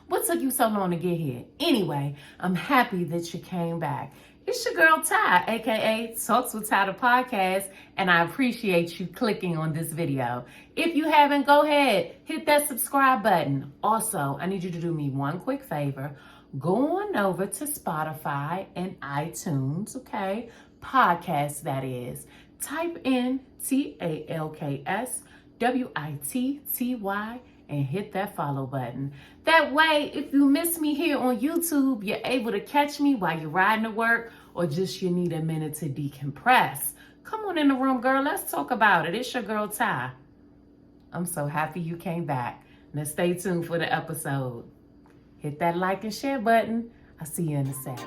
What took you so long to get here? Anyway, I'm happy that you came back. It's your girl Ty, aka Talks with Ty the podcast, and I appreciate you clicking on this video. If you haven't, go ahead, hit that subscribe button. Also, I need you to do me one quick favor. Go on over to Spotify and iTunes, okay? Podcast, that is. Type in TalksWitTy and hit that follow button. That way, if you miss me here on YouTube, you're able to catch me while you're riding to work or just you need a minute to decompress. Come on in the room, girl. Let's talk about it. It's your girl, Ty. I'm so happy you came back. Now stay tuned for the episode. Hit that like and share button. I'll see you in a sec.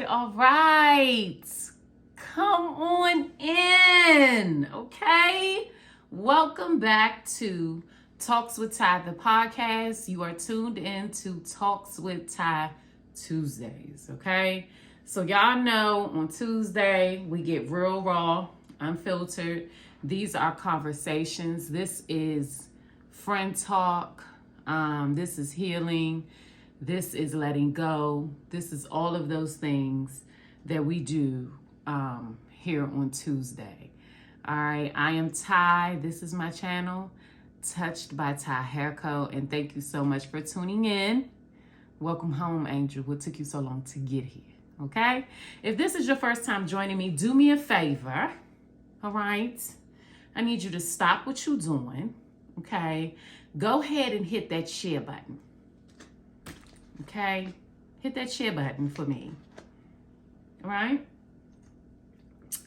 All right. Come on in, okay? Welcome back to Talks with Ty, the podcast. You are tuned in to Talks with Ty Tuesdays, okay? So y'all know on Tuesday, we get real raw, unfiltered. These are conversations. This is friend talk. This is healing. This is letting go. This is all of those things that we do here on Tuesday. All right, I am Ty. This is my channel, Touched by Ty Hairco, and thank you so much for tuning in. Welcome home, Angel. What took you so long to get here? Okay? If this is your first time joining me, do me a favor. All right? I need you to stop what you're doing. Okay? Go ahead and hit that share button. Okay, hit that share button for me. All right,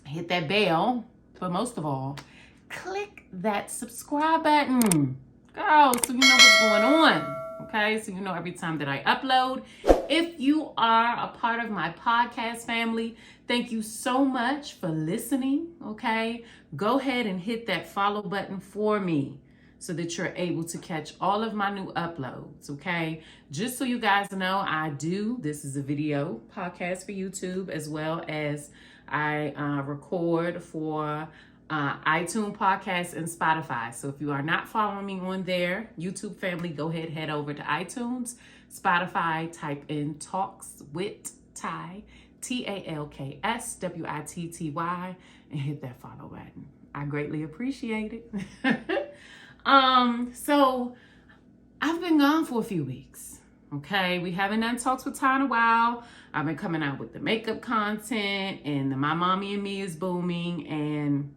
hit that bell, but most of all, click that subscribe button, girl, so you know what's going on. Okay, so you know every time that I upload. If you are a part of my podcast family, thank you so much for listening. Okay, go ahead and hit that follow button for me, so that you're able to catch all of my new uploads, okay? Just so you guys know, this is a video podcast for YouTube, as well as I record for iTunes podcasts and Spotify. So if you are not following me on there, YouTube family, go ahead, head over to iTunes, Spotify, type in Talks with Ty, TalksWitty, and hit that follow button. I greatly appreciate it. So I've been gone for a few weeks, okay? We haven't done Talks with Ty in a while. I've been coming out with the makeup content and the My Mommy and Me is booming and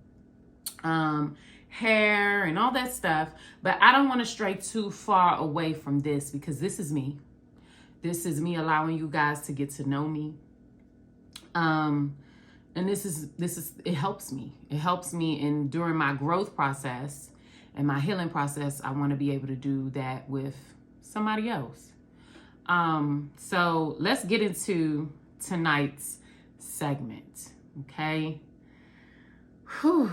hair and all that stuff. But I don't want to stray too far away from this because this is me. This is me allowing you guys to get to know me. And this is it helps me. It helps me in during my growth process. And my healing process, I want to be able to do that with somebody else. So let's get into tonight's segment, okay? Whew.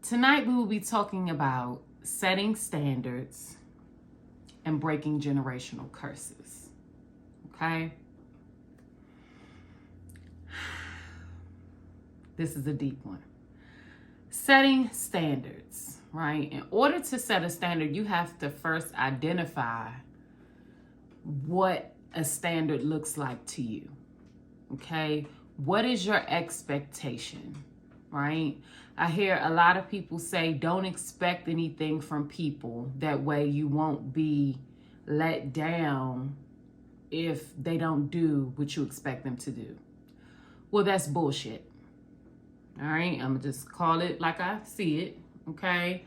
Tonight we will be talking about setting standards and breaking generational curses, okay? This is a deep one. Setting standards, right? In order to set a standard, you have to first identify what a standard looks like to you, okay? What is your expectation, right? I hear a lot of people say, don't expect anything from people. That way you won't be let down if they don't do what you expect them to do. Well, that's bullshit. All right, I'm gonna just call it like I see it, okay?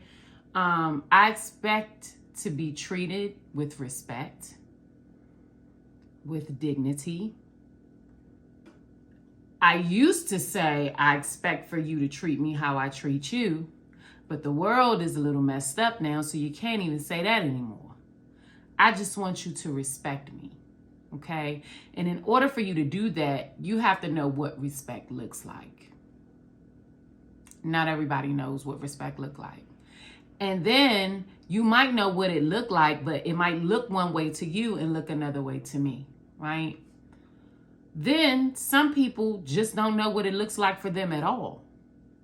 I expect to be treated with respect, with dignity. I used to say, I expect for you to treat me how I treat you, but the world is a little messed up now, so you can't even say that anymore. I just want you to respect me, okay? And in order for you to do that, you have to know what respect looks like. Not everybody knows what respect looks like. And then you might know what it looked like, but it might look one way to you and look another way to me, right? Then some people just don't know what it looks like for them at all.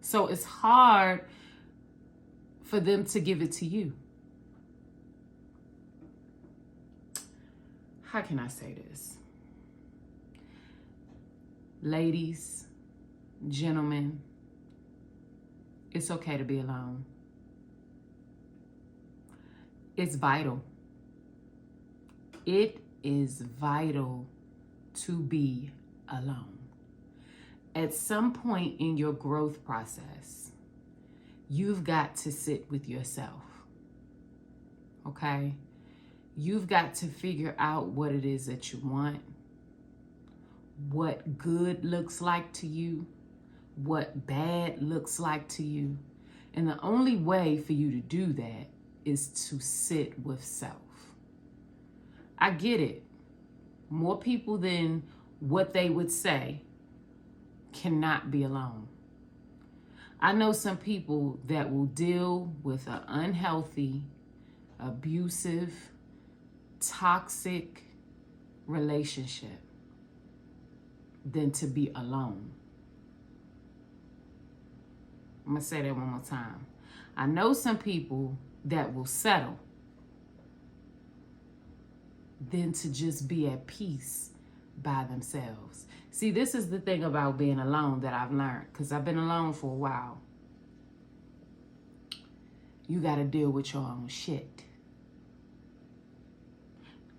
So it's hard for them to give it to you. How can I say this? Ladies, gentlemen, it's okay to be alone. It's vital. It is vital to be alone. At some point in your growth process, you've got to sit with yourself. Okay? You've got to figure out what it is that you want, what good looks like to you, what bad looks like to you. And the only way for you to do that is to sit with self. I get it. More people than what they would say cannot be alone. I know some people that will deal with an unhealthy, abusive, toxic relationship than to be alone. I'm going to say that one more time. I know some people that will settle than to just be at peace by themselves. See, this is the thing about being alone that I've learned, because I've been alone for a while. You got to deal with your own shit.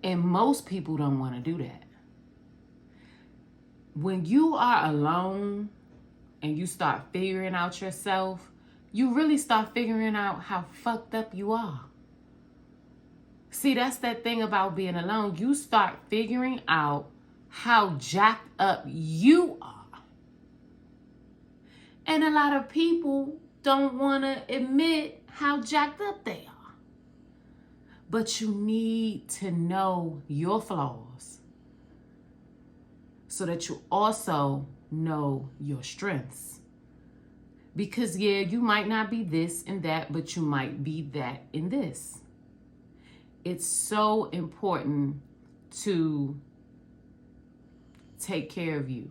And most people don't want to do that. When you are alone and you start figuring out yourself, you really start figuring out how fucked up you are. See, that's that thing about being alone. You start figuring out how jacked up you are. And a lot of people don't want to admit how jacked up they are. But you need to know your flaws so that you also know your strengths. Because yeah, you might not be this and that, but you might be that and this. It's so important to take care of you.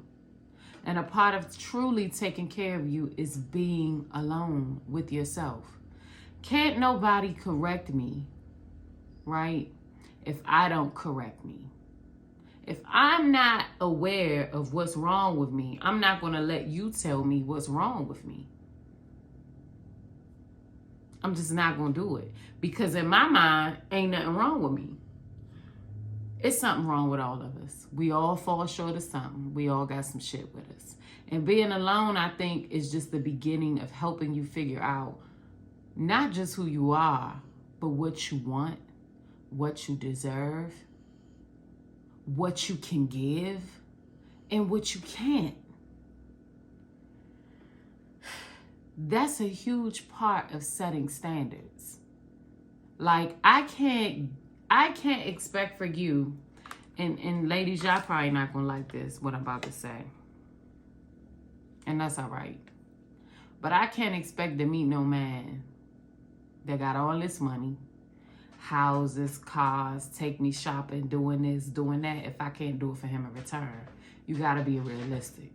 And a part of truly taking care of you is being alone with yourself. Can't nobody correct me, right, if I don't correct me. If I'm not aware of what's wrong with me, I'm not going to let you tell me what's wrong with me. I'm just not going to do it. Because in my mind, ain't nothing wrong with me. It's something wrong with all of us. We all fall short of something. We all got some shit with us. And being alone, I think, is just the beginning of helping you figure out not just who you are, but what you want, what you deserve, what you can give, and what you can't. That's a huge part of setting standards. Like, I can't expect for you, and ladies, y'all probably not gonna like this, what I'm about to say. And that's all right. But I can't expect to meet no man that got all this money, houses, cars, take me shopping, doing this, doing that, if I can't do it for him in return. You gotta be realistic.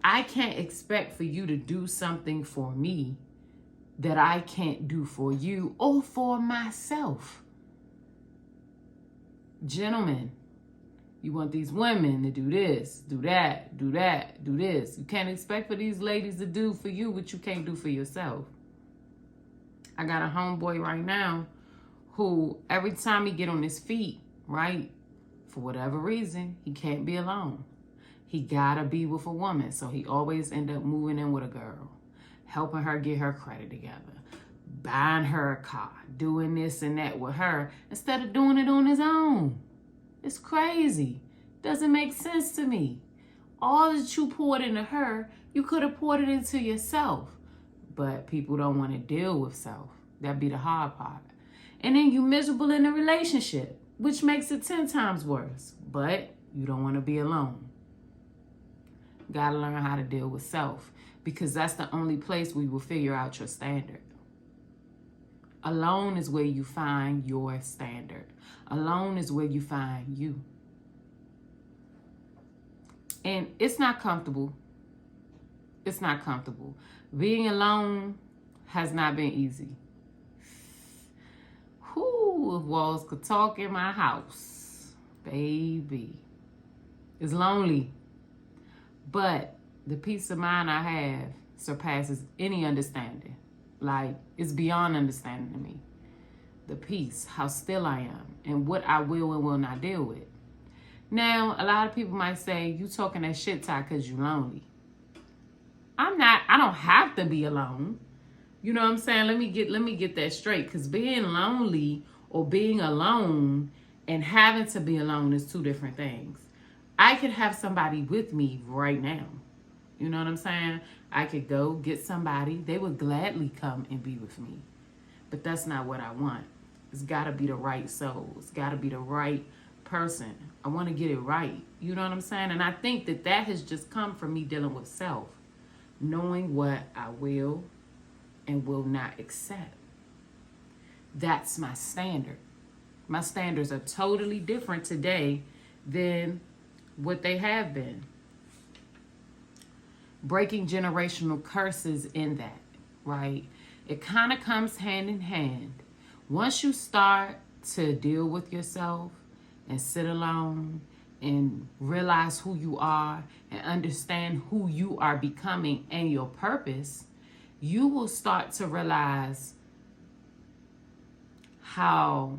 I can't expect for you to do something for me that I can't do for you or for myself. Gentlemen, you want these women to do this, do that, do that, do this. You can't expect for these ladies to do for you what you can't do for yourself. I got a homeboy right now who every time he get on his feet, right, for whatever reason, he can't be alone. He gotta be with a woman. So he always end up moving in with a girl, helping her get her credit together, buying her a car, doing this and that with her instead of doing it on his own. It's crazy. Doesn't make sense to me. All that you poured into her, you could have poured it into yourself. But people don't want to deal with self. That'd be the hard part. And then you miserable in a relationship, which makes it 10 times worse. But you don't want to be alone. Gotta learn how to deal with self, because that's the only place we will figure out your standard. Alone is where you find your standard. Alone is where you find you. And it's not comfortable. It's not comfortable. Being alone has not been easy. Whoo, if walls could talk in my house, baby. It's lonely. But the peace of mind I have surpasses any understanding. Like, it's beyond understanding to me. The peace, how still I am, and what I will and will not deal with. Now, a lot of people might say, you talking that shit, Ty, because you lonely. I don't have to be alone. You know what I'm saying? Let me get that straight. Because being lonely or being alone and having to be alone is two different things. I could have somebody with me right now. You know what I'm saying? I could go get somebody. They would gladly come and be with me. But that's not what I want. It's got to be the right soul. It's got to be the right person. I want to get it right. You know what I'm saying? And I think that has just come from me dealing with self. Knowing what I will and will not accept. That's my standard. My standards are totally different today than what they have been. Breaking generational curses in that, right? It kind of comes hand in hand. Once you start to deal with yourself and sit alone and realize who you are and understand who you are becoming and your purpose, you will start to realize how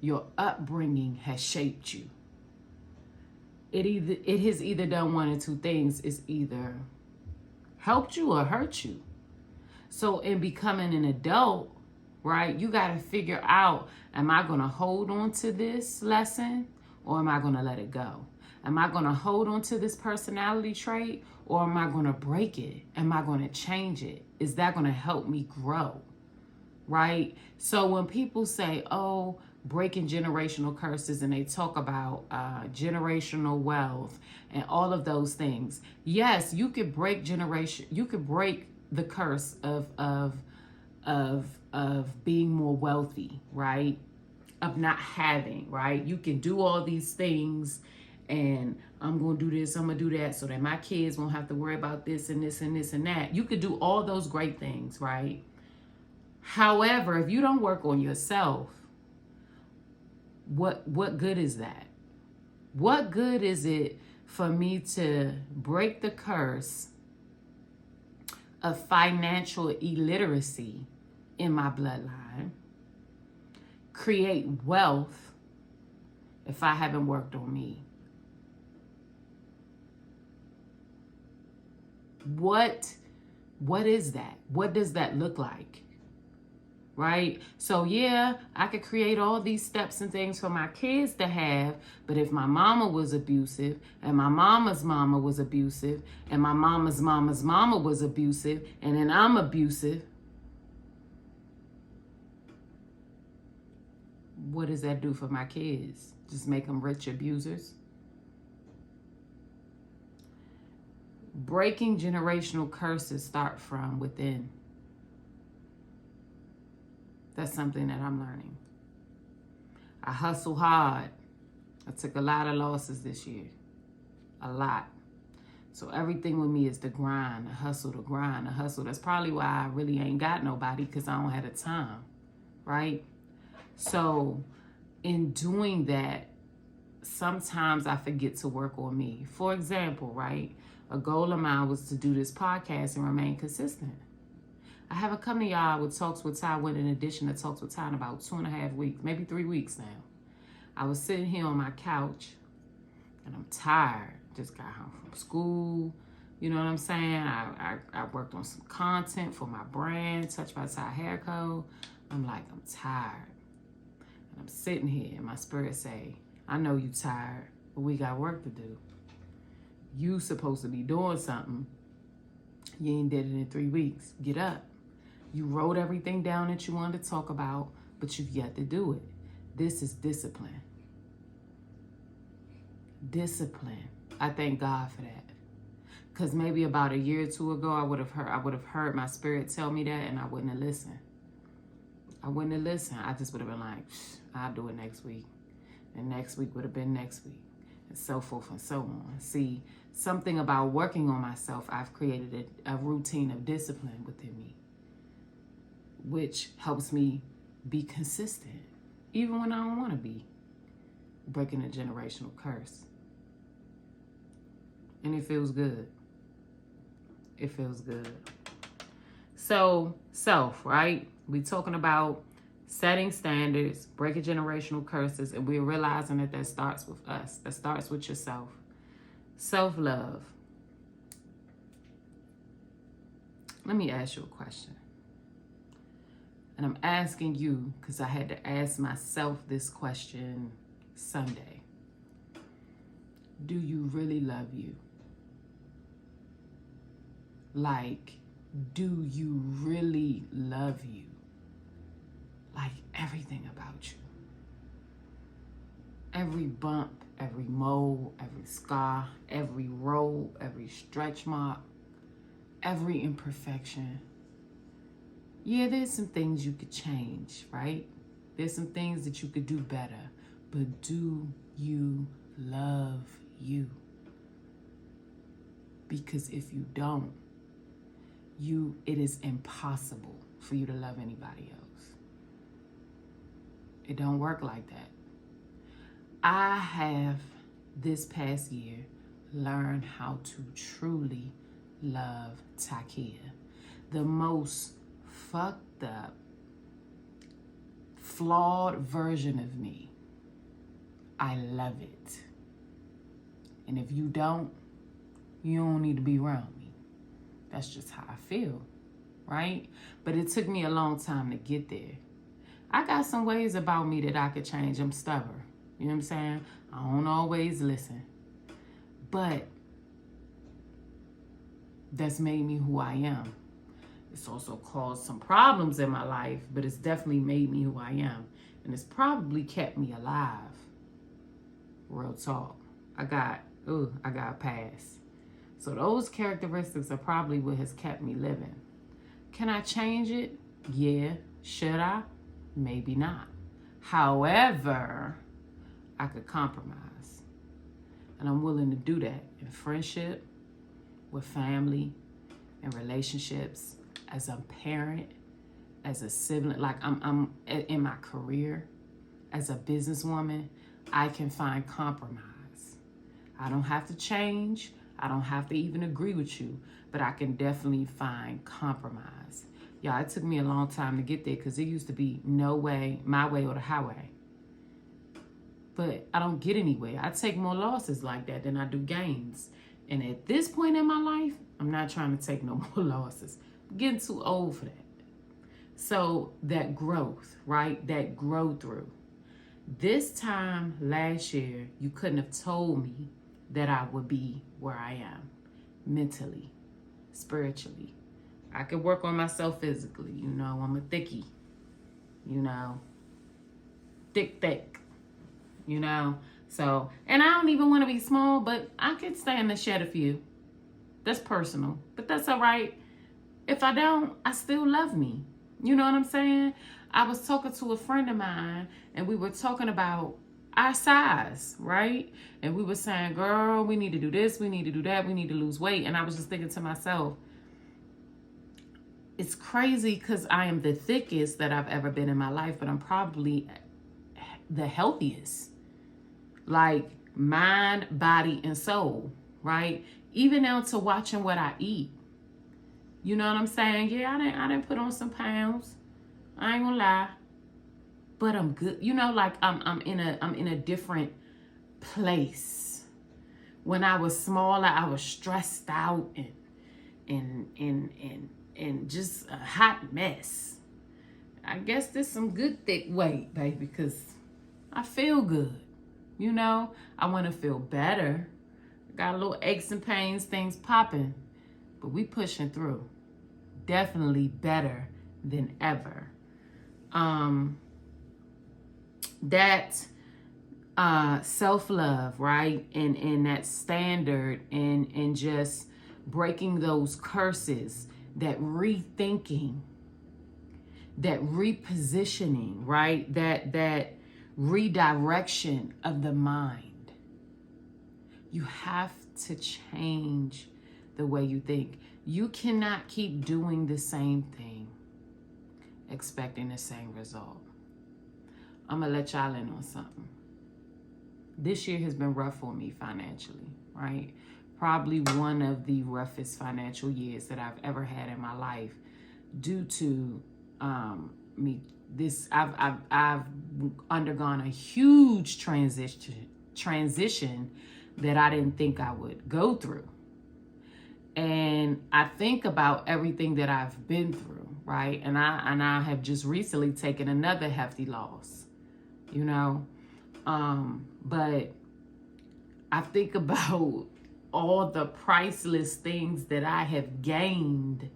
your upbringing has shaped you. It has either done one or two things. It's either helped you or hurt you. So in becoming an adult, right, you got to figure out, am I going to hold on to this lesson or am I going to let it go? Am I going to hold on to this personality trait or am I going to break it? Am I going to change it? Is that going to help me grow? Right? So when people say, oh, breaking generational curses, and they talk about generational wealth and all of those things. Yes, you could break the curse of being more wealthy, right? Of not having, right? You can do all these things and I'm going to do this, I'm going to do that so that my kids won't have to worry about this and this and this and that. You could do all those great things, right? However, if you don't work on yourself, what good is that? What good is it for me to break the curse of financial illiteracy in my bloodline, create wealth if I haven't worked on me? What is that? What does that look like? Right? So yeah, I could create all these steps and things for my kids to have, but if my mama was abusive and my mama's mama was abusive and my mama's mama's mama was abusive and then I'm abusive, what does that do for my kids? Just make them rich abusers? Breaking generational curses start from within. That's something that I'm learning. I hustle hard. I took a lot of losses this year. A lot. So everything with me is the grind, the hustle, the grind, the hustle. That's probably why I really ain't got nobody, because I don't have the time, right? So in doing that, sometimes I forget to work on me. For example, right? A goal of mine was to do this podcast and remain consistent. I haven't come to y'all with Talks with Ty with an edition of Talks with Ty in about 2.5 weeks, maybe 3 weeks now. I was sitting here on my couch and I'm tired. Just got home from school. You know what I'm saying? I worked on some content for my brand, Touched by Ty Hair Co. I'm like, I'm tired. And I'm sitting here and my spirit say, I know you tired, but we got work to do. You supposed to be doing something. You ain't did it in 3 weeks. Get up. You wrote everything down that you wanted to talk about, but you've yet to do it. This is discipline. Discipline. I thank God for that. Because maybe about a year or two ago, I would have heard my spirit tell me that and I wouldn't have listened. I wouldn't have listened. I just would have been like, I'll do it next week. And next week would have been next week. And so forth and so on. See, something about working on myself, I've created a routine of discipline within me, which helps me be consistent, even when I don't want to be, breaking a generational curse. And it feels good. It feels good. So, self, right? We talking about setting standards, breaking generational curses, and we're realizing that starts with us. That starts with yourself. Self-love. Let me ask you a question. And I'm asking you because I had to ask myself this question Sunday. Do you really love you? Like, do you really love you? Like everything about you. Every bump, every mole, every scar, every roll, every stretch mark, every imperfection. Yeah, there's some things you could change, right? There's some things that you could do better. But do you love you? Because if you don't, it is impossible for you to love anybody else. It don't work like that. I have this past year learned how to truly love Takia, the most fucked up, flawed version of me. I love it. And if you don't need to be around me. That's just how I feel, right? But it took me a long time to get there. I got some ways about me that I could change. I'm stubborn. You know what I'm saying? I don't always listen. But that's made me who I am. It's also caused some problems in my life, but it's definitely made me who I am. And it's probably kept me alive. Real talk. I got a pass. So those characteristics are probably what has kept me living. Can I change it? Yeah. Should I? Maybe not. However, I could compromise. And I'm willing to do that in friendship, with family, in relationships, as a parent, as a sibling, like I'm in my career, as a businesswoman, I can find compromise. I don't have to change. I don't have to even agree with you, but I can definitely find compromise. Y'all, it took me a long time to get there because it used to be no way, my way or the highway. But I don't get anywhere. I take more losses like that than I do gains. And at this point in my life, I'm not trying to take no more losses. I'm getting too old for that. So that growth, right? That grow through. This time last year, you couldn't have told me that I would be where I am mentally, spiritually. I could work on myself physically. You know, I'm a thickie. You know, thick. You know, so, and I don't even want to be small, but I could stand to shed a few. That's personal, but that's all right. If I don't, I still love me. You know what I'm saying? I was talking to a friend of mine and we were talking about our size, right? And we were saying, girl, we need to do this, we need to do that, we need to lose weight. And I was just thinking to myself, it's crazy because I am the thickest that I've ever been in my life, but I'm probably the healthiest. Like mind, body, and soul, right? Even down to watching what I eat. You know what I'm saying? Yeah, I didn't put on some pounds. I ain't gonna lie. But I'm good. You know, like I'm in a different place. When I was smaller, I was stressed out and just a hot mess. I guess there's some good thick weight, baby, because I feel good. You know, I want to feel better. Got a little aches and pains, things popping, but we pushing through. Definitely better than ever. That self-love, right? And that standard and just breaking those curses, that rethinking, that repositioning, right? That redirection of the mind. You have to change the way you think. You cannot keep doing the same thing, expecting the same result. I'm going to let y'all in on something. This year has been rough for me financially, right? Probably one of the roughest financial years that I've ever had in my life due to I've undergone a huge transition that I didn't think I would go through. And I think about everything that I've been through, right? And I have just recently taken another hefty loss, you know? But I think about all the priceless things that I have gained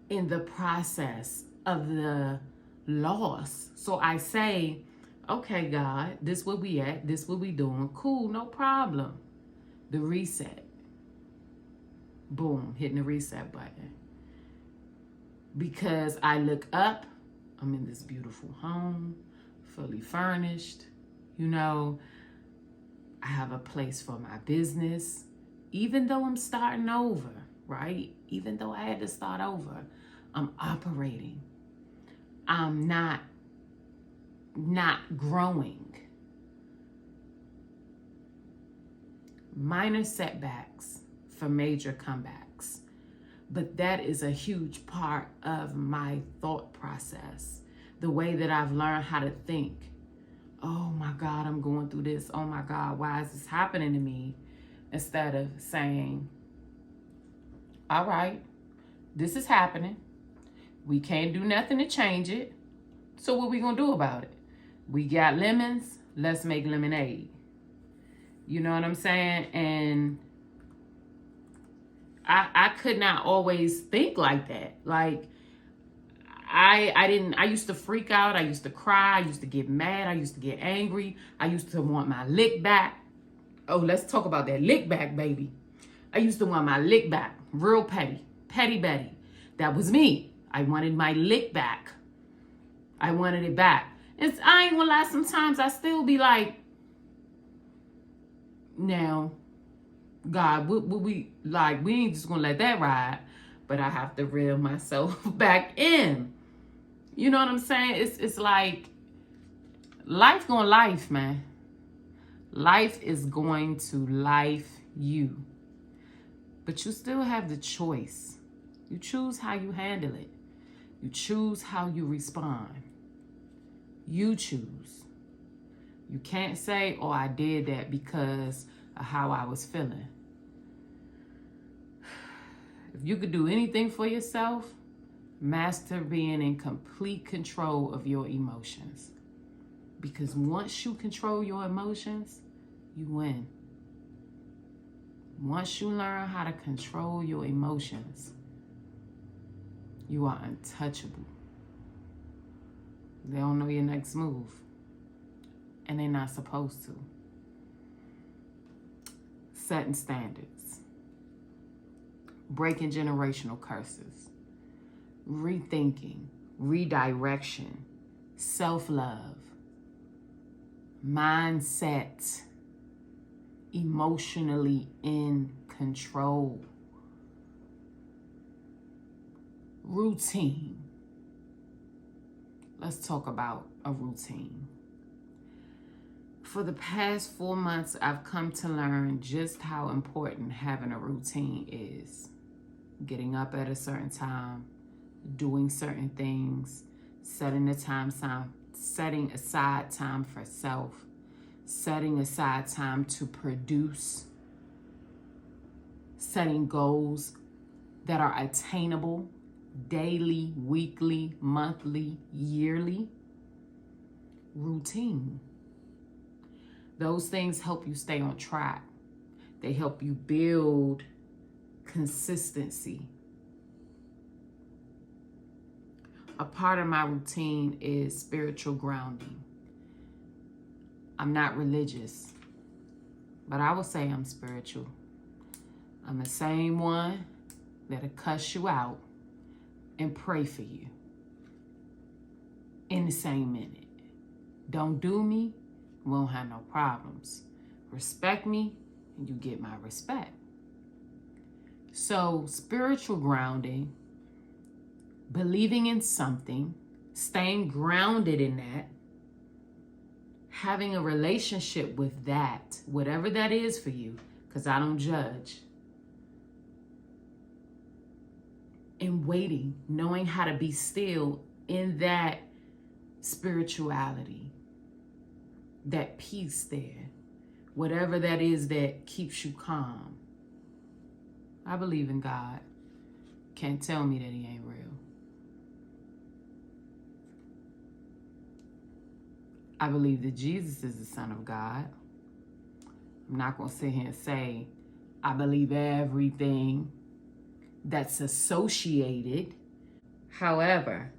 in the process of the loss. So I say, okay, God, this where we at, this what we doing. Cool, no problem. The reset. Boom, hitting the reset button. Because I look up, I'm in this beautiful home, fully furnished, you know, I have a place for my business, even though I'm starting over, right? Even though I had to start over, I'm operating. I'm not growing. Minor setbacks for major comebacks. But that is a huge part of my thought process. The way that I've learned how to think. Oh my God, I'm going through this. Oh my God, why is this happening to me? Instead of saying, all right, this is happening. We can't do nothing to change it. So what we gonna do about it? We got lemons, let's make lemonade. You know what I'm saying? And I could not always think like that. Like, I used to freak out. I used to cry. I used to get mad. I used to get angry. I used to want my lick back. Oh, let's talk about that lick back, baby. I used to want my lick back. Real petty. Petty Betty. That was me. I wanted my lick back. I wanted it back. And I ain't gonna lie, sometimes I still be like, now, God, we ain't just gonna let that ride. But I have to reel myself back in. You know what I'm saying? It's like life gonna life, man. Life is going to life you. But you still have the choice. You choose how you handle it. You choose how you respond. You choose. You can't say, oh, I did that because of how I was feeling. If you could do anything for yourself, master being in complete control of your emotions. Because once you control your emotions, you win. Once you learn how to control your emotions, you are untouchable. They don't know your next move. And they're not supposed to. Setting standards. Breaking generational curses. Rethinking. Redirection. Self-love. Mindset. Emotionally in control. Routine. Let's talk about a routine. For the past 4 months, I've come to learn just how important having a routine is. Getting up at a certain time, doing certain things, setting aside time for self, setting aside time to produce, setting goals that are attainable daily, weekly, monthly, yearly. Routine. Those things help you stay on track. They help you build consistency. A part of my routine is spiritual grounding. I'm not religious, but I will say I'm spiritual. I'm the same one that'll cuss you out and pray for you. in the same minute. Don't do me, we won't have no problems. Respect me, and you get my respect. So spiritual grounding, believing in something, staying grounded in that, having a relationship with that, whatever that is for you, because I don't judge. And waiting, knowing how to be still in that spirituality, that peace there, whatever that is that keeps you calm. I believe in God. Can't tell me that he ain't real. I believe that Jesus is the Son of God. I'm not going to sit here and say I believe everything that's associated. However,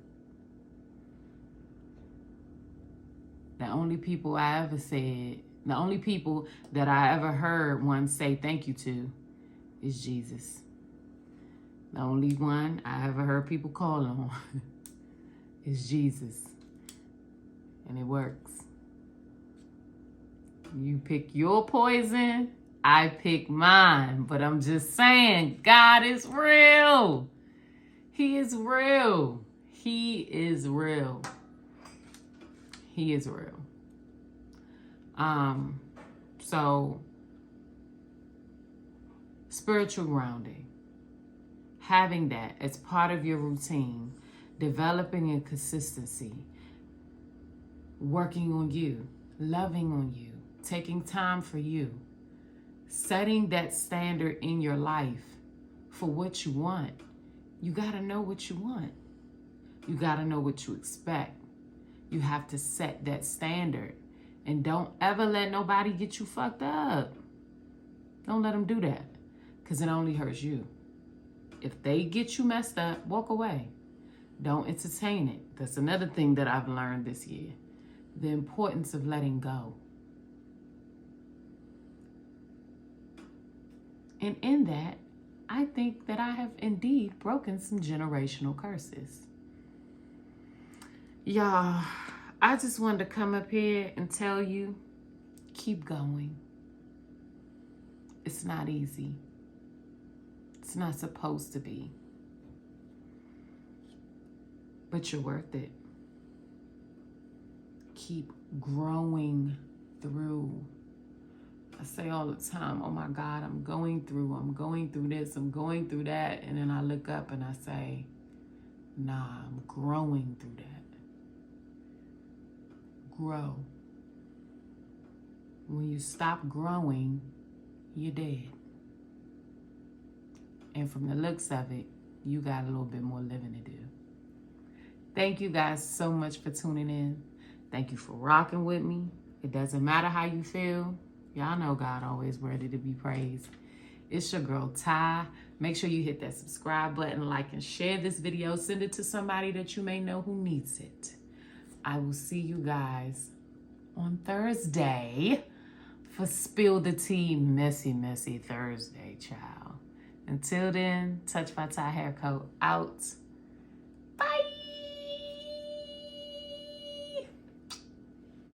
the only people that I ever heard one say thank you to is Jesus. The only one I ever heard people call on is Jesus. And it works. You pick your poison, I pick mine. But I'm just saying, God is real. He is real. He is real. He is real. So spiritual grounding, having that as part of your routine, developing a consistency, working on you, loving on you, taking time for you, setting that standard in your life for what you want. You got to know what you want. You got to know what you expect. You have to set that standard. And don't ever let nobody get you fucked up. Don't let them do that, because it only hurts you. If they get you messed up, walk away. Don't entertain it. That's another thing that I've learned this year. The importance of letting go. And in that, I think that I have indeed broken some generational curses. Y'all, I just wanted to come up here and tell you, keep going. It's not easy. It's not supposed to be. But you're worth it. Keep growing through. I say all the time, oh my God, I'm going through this, I'm going through that. And then I look up and I say, nah, I'm growing through that. Grow. When you stop growing, you're dead. And from the looks of it, you got a little bit more living to do. Thank you guys so much for tuning in. Thank you for rocking with me. It doesn't matter how you feel. Y'all know God always worthy to be praised. It's your girl, Ty. Make sure you hit that subscribe button, like, and share this video. Send it to somebody that you may know who needs it. I will see you guys on Thursday for Spill the Tea, Messy Thursday, child. Until then, Touch by Ty Hair Co. out.